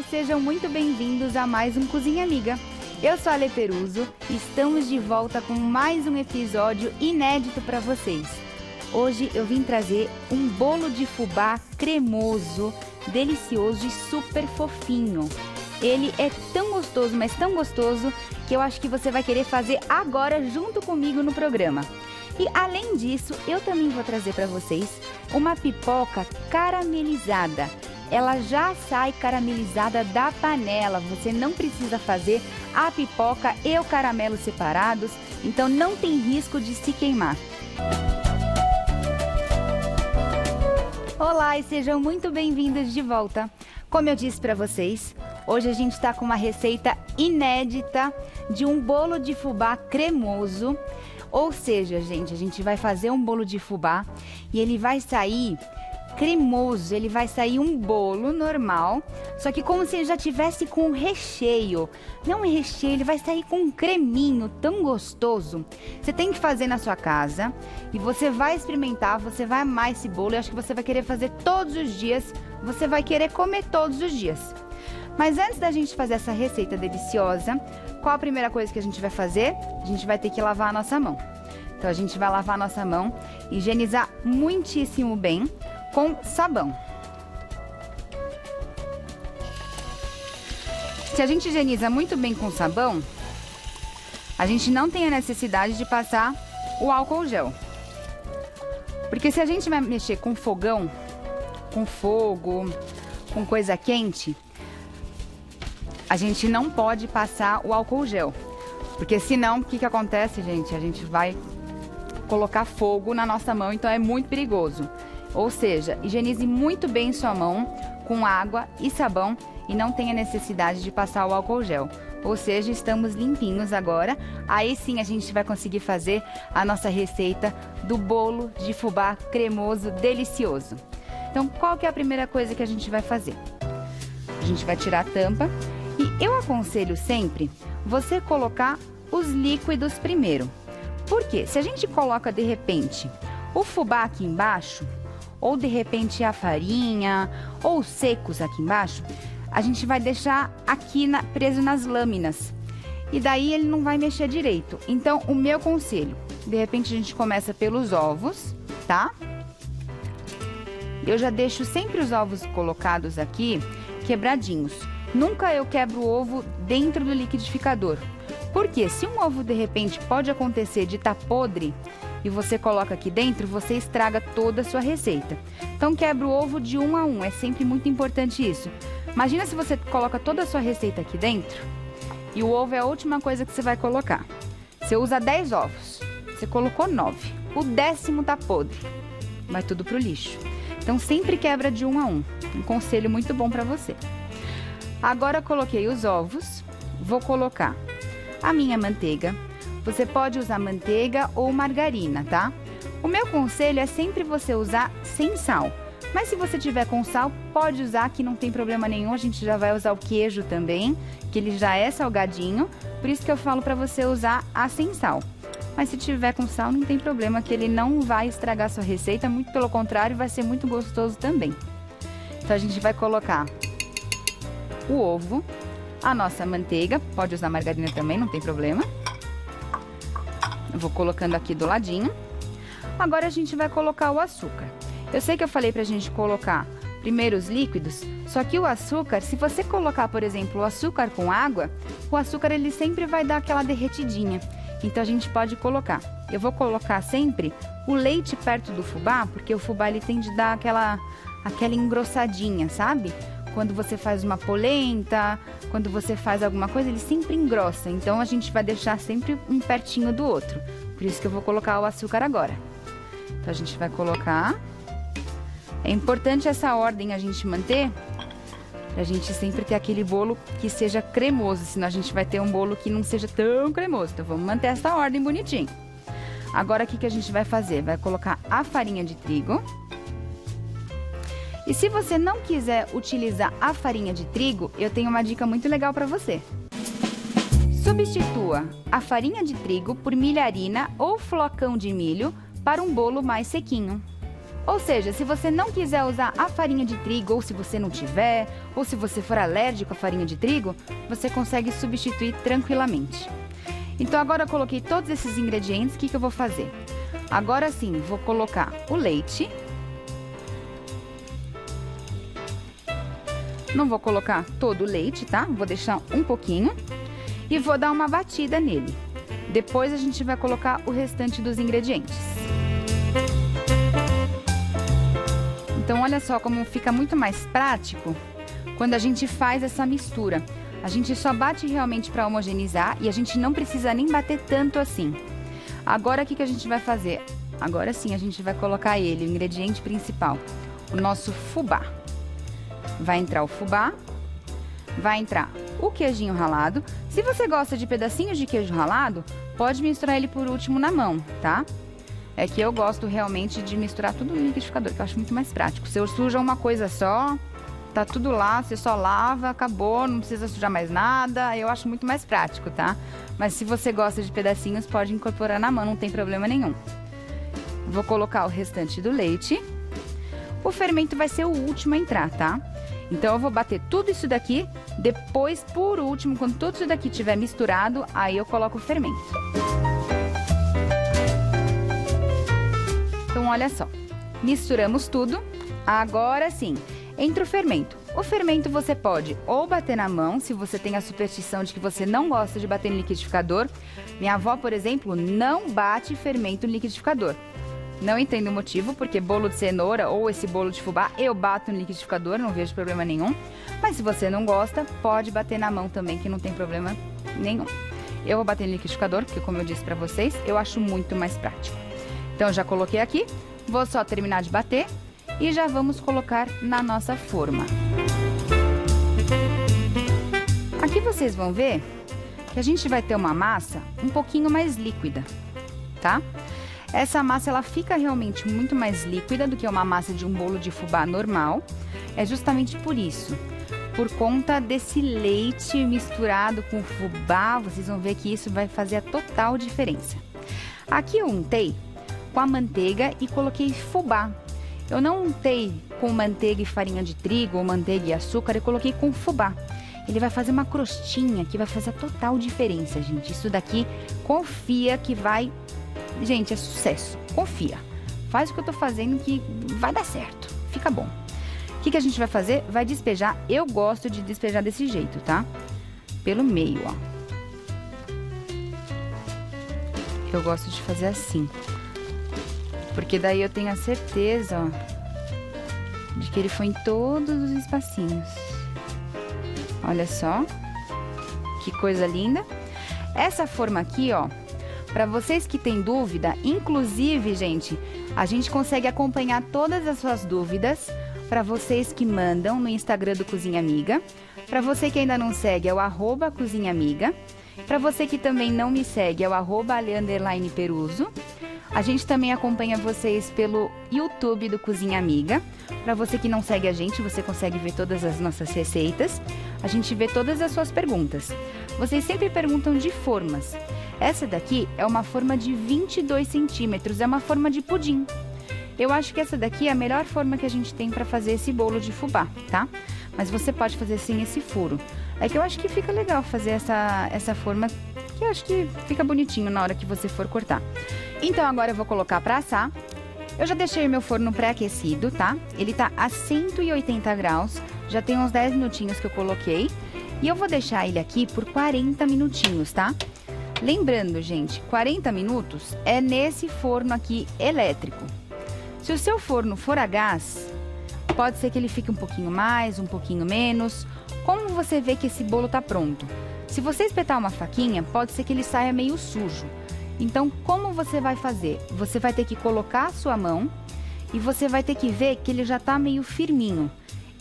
e sejam muito bem-vindos a mais um Cozinha Amiga. Eu sou a Ale Peruso e estamos de volta com mais um episódio inédito para vocês. Hoje eu vim trazer um bolo de fubá cremoso, delicioso e super fofinho. Ele é tão gostoso, mas tão gostoso, que eu acho que você vai querer fazer agora junto comigo no programa. E além disso, eu também vou trazer para vocês uma pipoca caramelizada. Ela já sai caramelizada da panela, você não precisa fazer a pipoca e o caramelo separados, então não tem risco de se queimar. Olá e sejam muito bem-vindos de volta. Como eu disse para vocês, hoje a gente está com uma receita inédita de um bolo de fubá cremoso. Ou seja, gente, a gente vai fazer um bolo de fubá e ele vai sair cremoso, ele vai sair um bolo normal, só que como se ele já tivesse com um recheio. Não é recheio, ele vai sair com um creminho tão gostoso. Você tem que fazer na sua casa e você vai experimentar, você vai amar esse bolo. Eu acho que você vai querer fazer todos os dias, você vai querer comer todos os dias. Mas antes da gente fazer essa receita deliciosa, qual a primeira coisa que a gente vai fazer? A gente vai ter que lavar a nossa mão. Então a gente vai lavar a nossa mão, higienizar muitíssimo bem com sabão. Se a gente higieniza muito bem com sabão, a gente não tem a necessidade de passar o álcool gel. Porque se a gente vai mexer com fogão, com fogo, com coisa quente, a gente não pode passar o álcool gel. Porque senão, o que acontece, gente? A gente vai colocar fogo na nossa mão, então é muito perigoso. Ou seja, higienize muito bem sua mão com água e sabão e não tenha necessidade de passar o álcool gel. Ou seja, estamos limpinhos agora. Aí sim a gente vai conseguir fazer a nossa receita do bolo de fubá cremoso delicioso. Então, qual que é a primeira coisa que a gente vai fazer? A gente vai tirar a tampa e eu aconselho sempre você colocar os líquidos primeiro. Por quê? Se a gente coloca de repente o fubá aqui embaixo, ou de repente a farinha, ou os secos aqui embaixo, a gente vai deixar aqui preso nas lâminas. E daí ele não vai mexer direito. Então, o meu conselho, de repente a gente começa pelos ovos, tá? Eu já deixo sempre os ovos colocados aqui, quebradinhos. Nunca eu quebro o ovo dentro do liquidificador. Porque se um ovo de repente pode acontecer de estar podre, e você coloca aqui dentro, você estraga toda a sua receita. Então quebra o ovo de 1 a 1, é sempre muito importante isso. Imagina se você coloca toda a sua receita aqui dentro, e o ovo é a última coisa que você vai colocar. Você usa 10 ovos, você colocou 9, o 10º tá podre, vai tudo pro lixo. Então sempre quebra de 1 a 1, um conselho muito bom para você. Agora eu coloquei os ovos, vou colocar a minha manteiga. Você pode usar manteiga ou margarina, tá? O meu conselho é sempre você usar sem sal. Mas se você tiver com sal, pode usar, que não tem problema nenhum. A gente já vai usar o queijo também, que ele já é salgadinho. Por isso que eu falo pra você usar a sem sal. Mas se tiver com sal, não tem problema, que ele não vai estragar a sua receita. Muito pelo contrário, vai ser muito gostoso também. Então a gente vai colocar o ovo, a nossa manteiga. Pode usar margarina também, não tem problema. Eu vou colocando aqui do ladinho. Agora a gente vai colocar o açúcar. Eu sei que eu falei pra gente colocar primeiro os líquidos, só que o açúcar, se você colocar, por exemplo, o açúcar com água, o açúcar ele sempre vai dar aquela derretidinha. Então a gente pode colocar. Eu vou colocar sempre o leite perto do fubá, porque o fubá ele tende a dar aquela engrossadinha, sabe? Quando você faz uma polenta, quando você faz alguma coisa, ele sempre engrossa. Então, a gente vai deixar sempre um pertinho do outro. Por isso que eu vou colocar o açúcar agora. Então, a gente vai colocar. É importante essa ordem a gente manter, pra gente sempre ter aquele bolo que seja cremoso. Senão, a gente vai ter um bolo que não seja tão cremoso. Então, vamos manter essa ordem bonitinho. Agora, o que a gente vai fazer? Vai colocar a farinha de trigo. E se você não quiser utilizar a farinha de trigo, eu tenho uma dica muito legal para você. Substitua a farinha de trigo por milharina ou flocão de milho para um bolo mais sequinho. Ou seja, se você não quiser usar a farinha de trigo, ou se você não tiver, ou se você for alérgico à farinha de trigo, você consegue substituir tranquilamente. Então agora eu coloquei todos esses ingredientes, o que eu vou fazer? Agora sim, vou colocar o leite. Não vou colocar todo o leite, tá? Vou deixar um pouquinho e vou dar uma batida nele. Depois a gente vai colocar o restante dos ingredientes. Então, olha só como fica muito mais prático quando a gente faz essa mistura. A gente só bate realmente para homogeneizar e a gente não precisa nem bater tanto assim. Agora, o que a gente vai fazer? Agora sim, a gente vai colocar ele, o ingrediente principal, o nosso fubá. Vai entrar o fubá, vai entrar o queijinho ralado. Se você gosta de pedacinhos de queijo ralado, pode misturar ele por último na mão, tá? É que eu gosto realmente de misturar tudo no liquidificador, que eu acho muito mais prático. Se eu suja uma coisa só, tá tudo lá, você só lava, acabou, não precisa sujar mais nada. Eu acho muito mais prático, tá? Mas se você gosta de pedacinhos, pode incorporar na mão, não tem problema nenhum. Vou colocar o restante do leite. O fermento vai ser o último a entrar, tá? Então eu vou bater tudo isso daqui, depois, por último, quando tudo isso daqui estiver misturado, aí eu coloco o fermento. Então, olha só, misturamos tudo, agora sim, entra o fermento. O fermento você pode ou bater na mão, se você tem a superstição de que você não gosta de bater no liquidificador. Minha avó, por exemplo, não bate fermento no liquidificador. Não entendo o motivo, porque bolo de cenoura ou esse bolo de fubá eu bato no liquidificador, não vejo problema nenhum. Mas se você não gosta, pode bater na mão também, que não tem problema nenhum. Eu vou bater no liquidificador, porque como eu disse pra vocês, eu acho muito mais prático. Então, já coloquei aqui, vou só terminar de bater e já vamos colocar na nossa forma. Aqui vocês vão ver que a gente vai ter uma massa um pouquinho mais líquida, tá? Essa massa, ela fica realmente muito mais líquida do que uma massa de um bolo de fubá normal. É justamente por isso, por conta desse leite misturado com fubá, vocês vão ver que isso vai fazer a total diferença. Aqui eu untei com a manteiga e coloquei fubá. Eu não untei com manteiga e farinha de trigo ou manteiga e açúcar, eu coloquei com fubá. Ele vai fazer uma crostinha que vai fazer a total diferença, gente. Isso daqui, confia que vai... Gente, é sucesso. Confia. Faz o que eu tô fazendo que vai dar certo. Fica bom. O que a gente vai fazer? Vai despejar. Eu gosto de despejar desse jeito, tá? Pelo meio, ó. Eu gosto de fazer assim. Porque daí eu tenho a certeza, ó, de que ele foi em todos os espacinhos. Olha só. Que coisa linda. Essa forma aqui, ó, para vocês que têm dúvida, inclusive, gente, a gente consegue acompanhar todas as suas dúvidas para vocês que mandam no Instagram do Cozinha Amiga. Para você que ainda não segue, é o @cozinhaamiga. Para você que também não me segue, é o @ale_peruso. A gente também acompanha vocês pelo YouTube do Cozinha Amiga. Para você que não segue a gente, você consegue ver todas as nossas receitas. A gente vê todas as suas perguntas. Vocês sempre perguntam de formas. Essa daqui é uma forma de 22 centímetros, é uma forma de pudim. Eu acho que essa daqui é a melhor forma que a gente tem para fazer esse bolo de fubá, tá? Mas você pode fazer sem esse furo. É que eu acho que fica legal fazer essa forma, que eu acho que fica bonitinho na hora que você for cortar. Então agora eu vou colocar para assar. Eu já deixei meu forno pré-aquecido, tá? Ele tá a 180 graus, já tem uns 10 minutinhos que eu coloquei. E eu vou deixar ele aqui por 40 minutinhos, tá? Lembrando, gente, 40 minutos é nesse forno aqui elétrico. Se o seu forno for a gás, pode ser que ele fique um pouquinho mais, um pouquinho menos. Como você vê que esse bolo tá pronto? Se você espetar uma faquinha, pode ser que ele saia meio sujo. Então, como você vai fazer? Você vai ter que colocar a sua mão e você vai ter que ver que ele já tá meio firminho.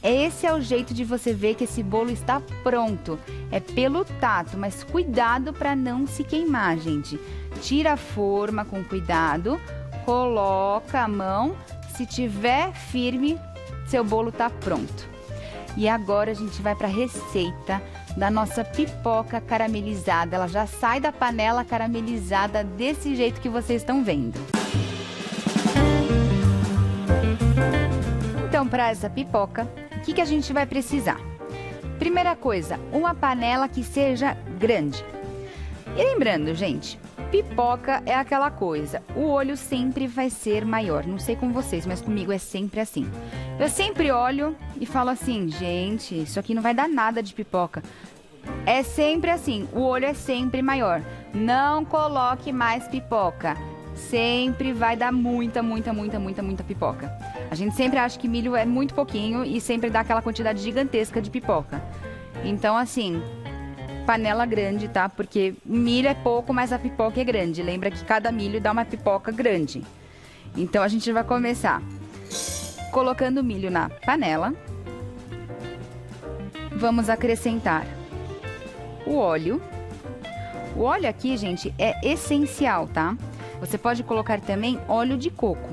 Esse é o jeito de você ver que esse bolo está pronto. É pelo tato, mas cuidado para não se queimar, gente. Tira a forma com cuidado, coloca a mão. Se tiver firme, seu bolo tá pronto. E agora a gente vai para a receita da nossa pipoca caramelizada. Ela já sai da panela caramelizada desse jeito que vocês estão vendo. comprar essa pipoca, o que a gente vai precisar? Primeira coisa, uma panela que seja grande. E lembrando, gente, pipoca é aquela coisa, o olho sempre vai ser maior. Não sei com vocês, mas comigo é sempre assim. Eu sempre olho e falo assim, gente, isso aqui não vai dar nada de pipoca. É sempre assim, o olho é sempre maior. Não coloque mais pipoca. Sempre vai dar muita pipoca. A gente sempre acha que milho é muito pouquinho e sempre dá aquela quantidade gigantesca de pipoca. Então, assim, panela grande, tá? Porque milho é pouco, mas a pipoca é grande. Lembra que cada milho dá uma pipoca grande. Então, a gente vai começar colocando o milho na panela. Vamos acrescentar o óleo. O óleo aqui, gente, é essencial, tá? Você pode colocar também óleo de coco,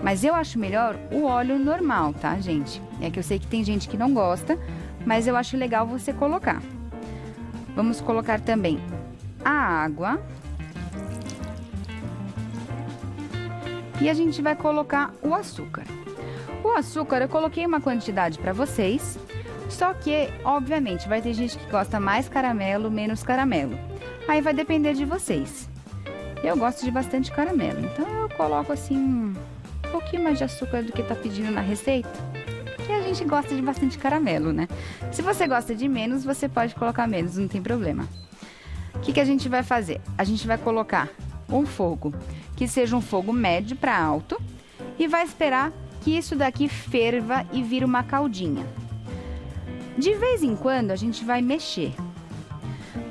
mas eu acho melhor o óleo normal, tá, gente? É que eu sei que tem gente que não gosta, mas eu acho legal você colocar. Vamos colocar também a água. E a gente vai colocar o açúcar. O açúcar eu coloquei uma quantidade para vocês, só que, obviamente, vai ter gente que gosta mais caramelo, menos caramelo. Aí vai depender de vocês. Eu gosto de bastante caramelo, então eu coloco assim um pouquinho mais de açúcar do que tá pedindo na receita. Porque a gente gosta de bastante caramelo, né? Se você gosta de menos, você pode colocar menos, não tem problema. O que a gente vai fazer? A gente vai colocar um fogo que seja um fogo médio para alto e vai esperar que isso daqui ferva e vire uma caldinha. De vez em quando a gente vai mexer.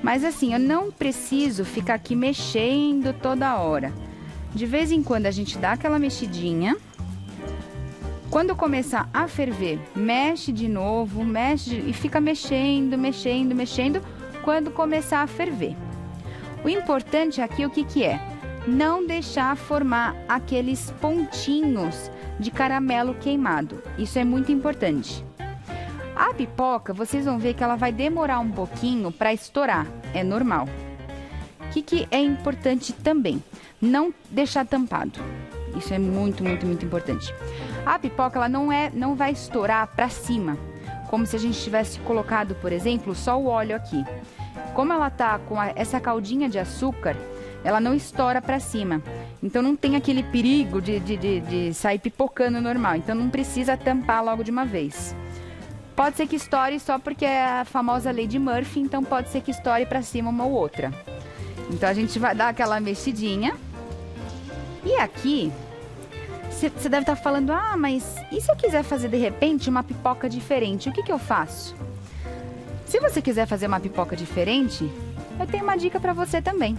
Mas assim, eu não preciso ficar aqui mexendo toda hora. De vez em quando a gente dá aquela mexidinha. Quando começar a ferver, mexe de novo, e fica mexendo. Quando começar a ferver. O importante aqui, o que é? Não deixar formar aqueles pontinhos de caramelo queimado. Isso é muito importante. A pipoca, vocês vão ver que ela vai demorar um pouquinho para estourar, é normal. O que é importante também? Não deixar tampado. Isso é muito importante. A pipoca, ela não vai estourar para cima, como se a gente tivesse colocado, por exemplo, só o óleo aqui. Como ela tá com essa caldinha de açúcar, ela não estoura para cima. Então não tem aquele perigo de sair pipocando normal. Então não precisa tampar logo de uma vez. Pode ser que estoure só porque é a famosa lei de Murphy, então pode ser que estoure para cima uma ou outra. Então a gente vai dar aquela mexidinha. E aqui, você deve estar falando, mas e se eu quiser fazer de repente uma pipoca diferente, o que eu faço? Se você quiser fazer uma pipoca diferente, eu tenho uma dica para você também.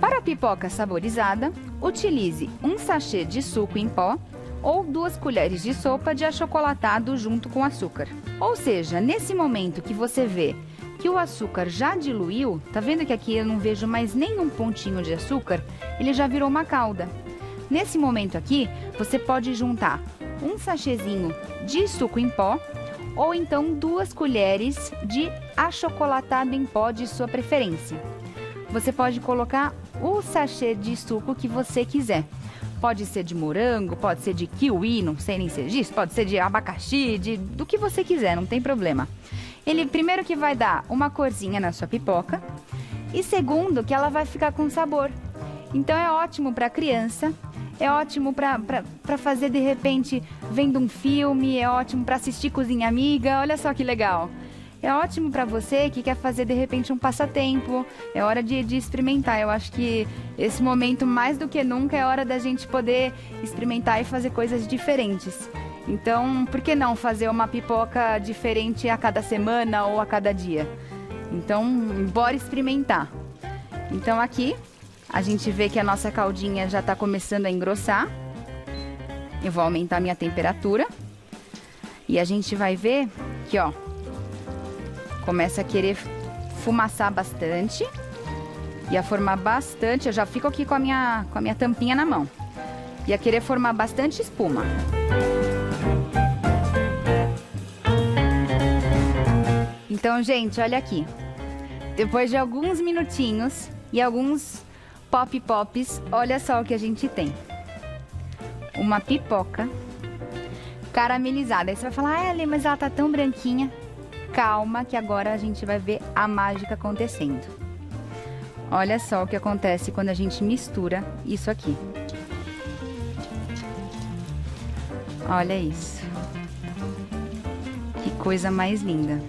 Para a pipoca saborizada, utilize um sachê de suco em pó ou 2 colheres de sopa de achocolatado junto com açúcar. Ou seja, nesse momento que você vê que o açúcar já diluiu, tá vendo que aqui eu não vejo mais nenhum pontinho de açúcar? Ele já virou uma calda. Nesse momento aqui, você pode juntar um sachêzinho de suco em pó ou então 2 colheres de achocolatado em pó de sua preferência. Você pode colocar o sachê de suco que você quiser. Pode ser de morango, pode ser de kiwi, não sei nem se é disso, pode ser de abacaxi, do que você quiser, não tem problema. Ele, primeiro, que vai dar uma corzinha na sua pipoca e segundo, que ela vai ficar com sabor. Então é ótimo para criança, é ótimo para fazer de repente vendo um filme, é ótimo para assistir Cozinha Amiga, olha só que legal. É ótimo para você que quer fazer de repente um passatempo, é hora de experimentar. Eu acho que esse momento, mais do que nunca, é hora da gente poder experimentar e fazer coisas diferentes. Então, por que não fazer uma pipoca diferente a cada semana ou a cada dia? Então, bora experimentar. Então aqui, a gente vê que a nossa caldinha já está começando a engrossar. Eu vou aumentar minha temperatura. E a gente vai ver que, ó, começa a querer fumaçar bastante e a formar bastante. Eu já fico aqui com a minha tampinha na mão. E a querer formar bastante espuma. Então, gente, olha aqui. Depois de alguns minutinhos e alguns pop-pops, olha só o que a gente tem. Uma pipoca caramelizada. Aí você vai falar, ah, Elê, mas ela tá tão branquinha. Calma, que agora a gente vai ver a mágica acontecendo. Olha só o que acontece quando a gente mistura isso aqui. Olha isso. Que coisa mais linda.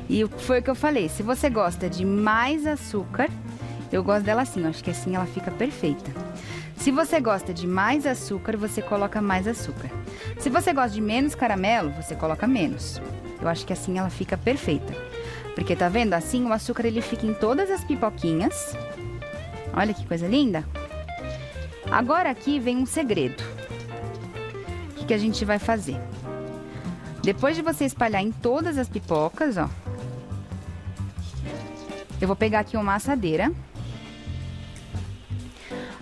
E foi o que eu falei, se você gosta de mais açúcar, eu gosto dela assim, eu acho que assim ela fica perfeita. Se você gosta de mais açúcar, você coloca mais açúcar. Se você gosta de menos caramelo, você coloca menos. Eu acho que assim ela fica perfeita. Porque tá vendo? Assim o açúcar ele fica em todas as pipoquinhas. Olha que coisa linda. Agora aqui vem um segredo. O que a gente vai fazer? Depois de você espalhar em todas as pipocas, ó. Eu vou pegar aqui uma assadeira.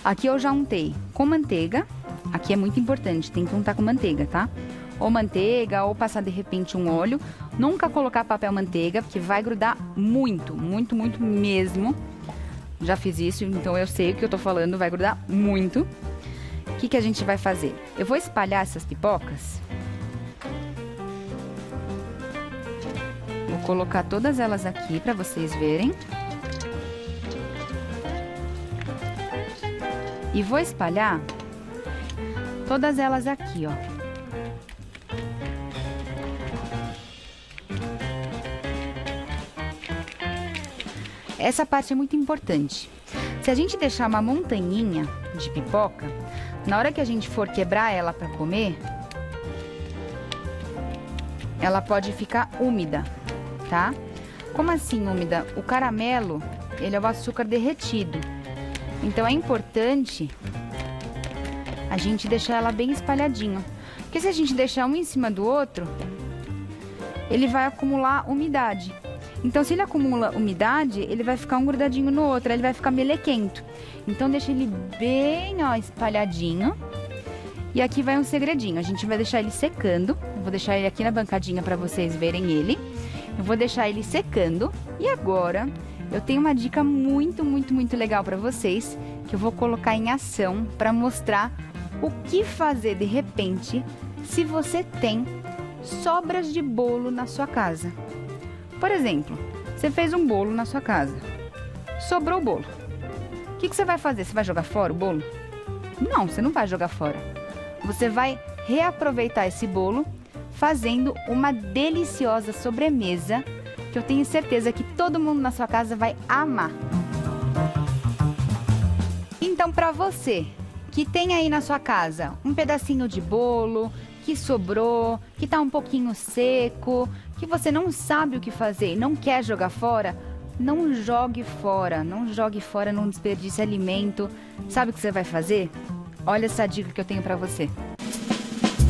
Aqui eu já untei com manteiga. Aqui é muito importante, tem que untar com manteiga, tá? Ou manteiga, ou passar de repente um óleo. Nunca colocar papel manteiga, porque vai grudar muito, muito, muito mesmo. Já fiz isso, então eu sei o que eu tô falando, vai grudar muito. O que a gente vai fazer? Eu vou espalhar essas pipocas. Vou colocar todas elas aqui pra vocês verem. E vou espalhar todas elas aqui, ó. Essa parte é muito importante. Se a gente deixar uma montanhinha de pipoca, na hora que a gente for quebrar ela para comer, ela pode ficar úmida, tá? Como assim úmida? O caramelo, ele é o açúcar derretido. Então é importante a gente deixar ela bem espalhadinho. Porque se a gente deixar um em cima do outro, ele vai acumular umidade. Então, se ele acumula umidade, ele vai ficar um grudadinho no outro, ele vai ficar melequento. Então, deixa ele bem, ó, espalhadinho. E aqui vai um segredinho, a gente vai deixar ele secando. Eu vou deixar ele aqui na bancadinha para vocês verem ele. Eu vou deixar ele secando. E agora, eu tenho uma dica muito, muito, muito legal para vocês, que eu vou colocar em ação para mostrar o que fazer de repente se você tem sobras de bolo na sua casa. Por exemplo, você fez um bolo na sua casa, sobrou o bolo. O que você vai fazer? Você vai jogar fora o bolo? Não, você não vai jogar fora. Você vai reaproveitar esse bolo fazendo uma deliciosa sobremesa que eu tenho certeza que todo mundo na sua casa vai amar. Então, para você que tem aí na sua casa um pedacinho de bolo que sobrou, que tá um pouquinho seco, que você não sabe o que fazer e não quer jogar fora, não jogue fora, não jogue fora, não desperdice alimento. Sabe o que você vai fazer? Olha essa dica que eu tenho para você.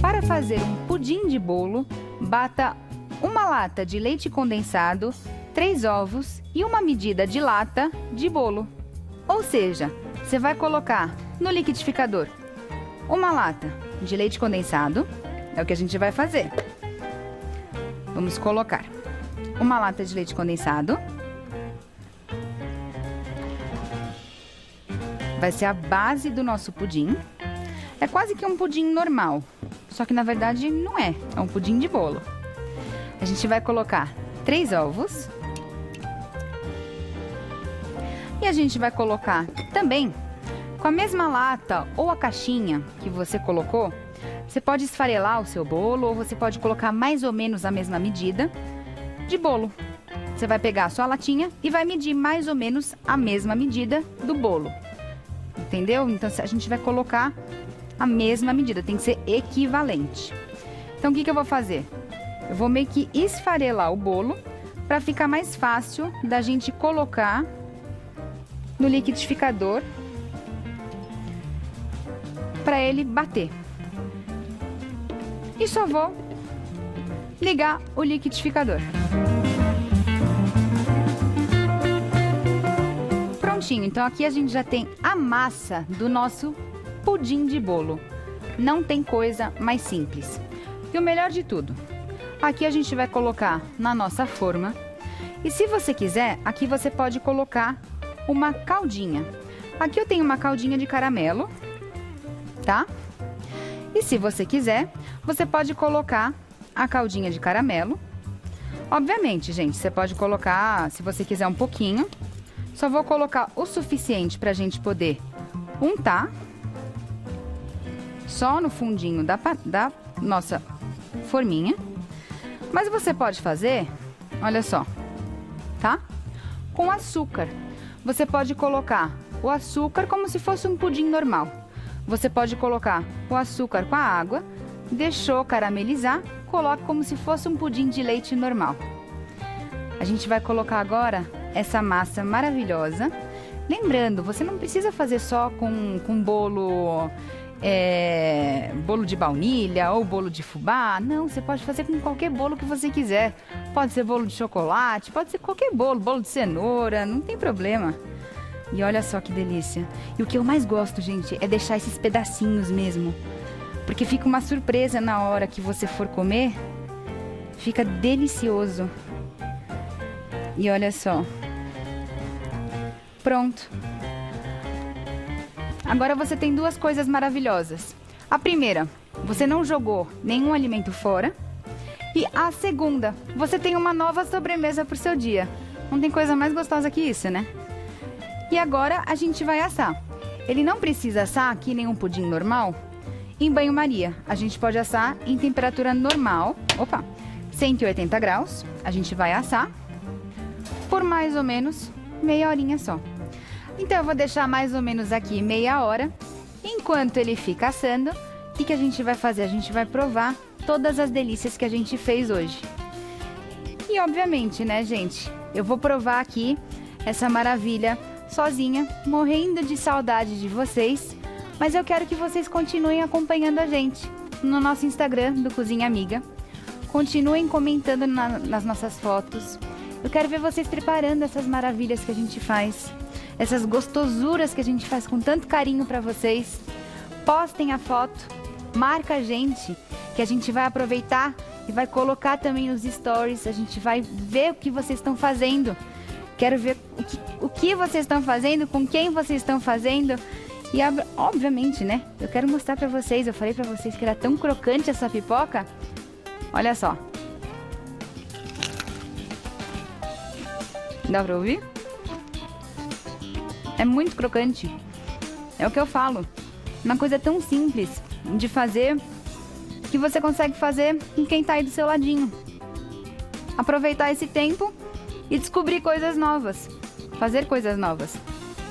Para fazer um pudim de bolo, bata uma lata de leite condensado, 3 ovos e uma medida de lata de bolo. Ou seja, você vai colocar no liquidificador uma lata de leite condensado, é o que a gente vai fazer. Vamos colocar uma lata de leite condensado. Vai ser a base do nosso pudim. É quase que um pudim normal, só que na verdade não é, é um pudim de bolo. A gente vai colocar 3 ovos. E a gente vai colocar também, com a mesma lata ou a caixinha que você colocou, você pode esfarelar o seu bolo ou você pode colocar mais ou menos a mesma medida de bolo. Você vai pegar a sua latinha e vai medir mais ou menos a mesma medida do bolo. Entendeu? Então a gente vai colocar a mesma medida, tem que ser equivalente. Então o que eu vou fazer? Eu vou meio que esfarelar o bolo para ficar mais fácil da gente colocar no liquidificador para ele bater. E só vou ligar o liquidificador. Prontinho, então aqui a gente já tem a massa do nosso pudim de bolo. Não tem coisa mais simples. E o melhor de tudo, aqui a gente vai colocar na nossa forma. E se você quiser, aqui você pode colocar uma caldinha. Aqui eu tenho uma caldinha de caramelo, tá? E se você quiser, você pode colocar a caldinha de caramelo. Obviamente, gente, você pode colocar, se você quiser, um pouquinho. Só vou colocar o suficiente pra gente poder untar. Só no fundinho da nossa forminha. Mas você pode fazer, olha só, tá? Com açúcar. Você pode colocar o açúcar como se fosse um pudim normal. Você pode colocar o açúcar com a água, deixou caramelizar, coloca como se fosse um pudim de leite normal. A gente vai colocar agora essa massa maravilhosa. Lembrando, você não precisa fazer só com bolo, bolo de baunilha ou bolo de fubá. Não, você pode fazer com qualquer bolo que você quiser. Pode ser bolo de chocolate, pode ser qualquer bolo, bolo de cenoura, não tem problema. E olha só que delícia. E o que eu mais gosto, gente, é deixar esses pedacinhos mesmo. Porque fica uma surpresa na hora que você for comer. Fica delicioso. E olha só. Pronto. Agora você tem duas coisas maravilhosas. A primeira, você não jogou nenhum alimento fora. E a segunda, você tem uma nova sobremesa para o seu dia. Não tem coisa mais gostosa que isso, né? E agora a gente vai assar. Ele não precisa assar que nem um pudim normal em banho-maria. A gente pode assar em temperatura normal, 180 graus. A gente vai assar por mais ou menos meia horinha só. Então eu vou deixar mais ou menos aqui meia hora. Enquanto ele fica assando, o que a gente vai fazer? A gente vai provar todas as delícias que a gente fez hoje. E obviamente, né, gente? Eu vou provar aqui essa maravilha sozinha, morrendo de saudade de vocês. Mas eu quero que vocês continuem acompanhando a gente no nosso Instagram do Cozinha Amiga. Continuem comentando nas nossas fotos. Eu quero ver vocês preparando essas maravilhas que a gente faz. Essas gostosuras que a gente faz com tanto carinho pra vocês. Postem a foto, marca a gente, que a gente vai aproveitar e vai colocar também nos stories. A gente vai ver o que vocês estão fazendo. Quero ver o que vocês estão fazendo, com quem vocês estão fazendo. E obviamente, né? Eu quero mostrar pra vocês. Eu falei pra vocês que era tão crocante essa pipoca. Olha só. Dá pra ouvir? É muito crocante. É o que eu falo. Uma coisa tão simples de fazer que você consegue fazer com quem tá aí do seu ladinho. Aproveitar esse tempo e descobrir coisas novas. Fazer coisas novas.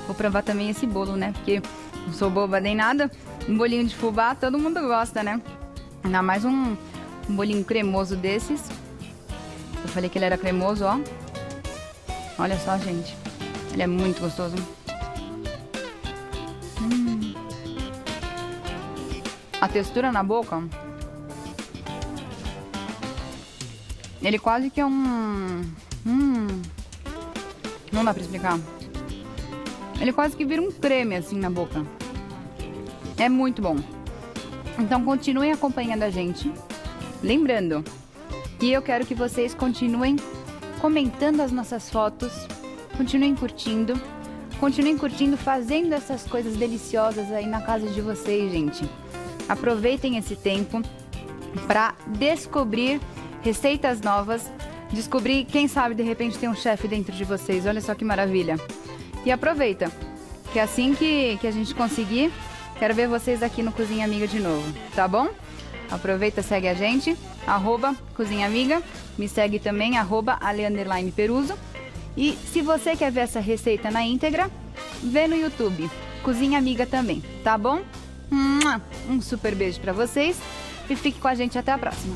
Vou provar também esse bolo, né? Porque não sou boba nem nada. Um bolinho de fubá todo mundo gosta, né? Ainda mais um bolinho cremoso desses. Eu falei que ele era cremoso, ó. Olha só, gente. Ele é muito gostoso. A textura na boca, ele quase que é um... Não dá pra explicar. Ele quase que vira um creme assim na boca. É muito bom. Então continuem acompanhando a gente. Lembrando que eu quero que vocês continuem comentando as nossas fotos. Continuem curtindo. Continuem curtindo, fazendo essas coisas deliciosas aí na casa de vocês, gente. Aproveitem esse tempo para descobrir receitas novas. Descobrir, quem sabe, de repente tem um chefe dentro de vocês. Olha só que maravilha. E aproveita, que assim que a gente conseguir, quero ver vocês aqui no Cozinha Amiga de novo, tá bom? Aproveita, segue a gente, @Cozinha Amiga. Me segue também, @Ale_Peruso. E se você quer ver essa receita na íntegra, vê no YouTube, Cozinha Amiga também, tá bom? Um super beijo pra vocês e fique com a gente até a próxima.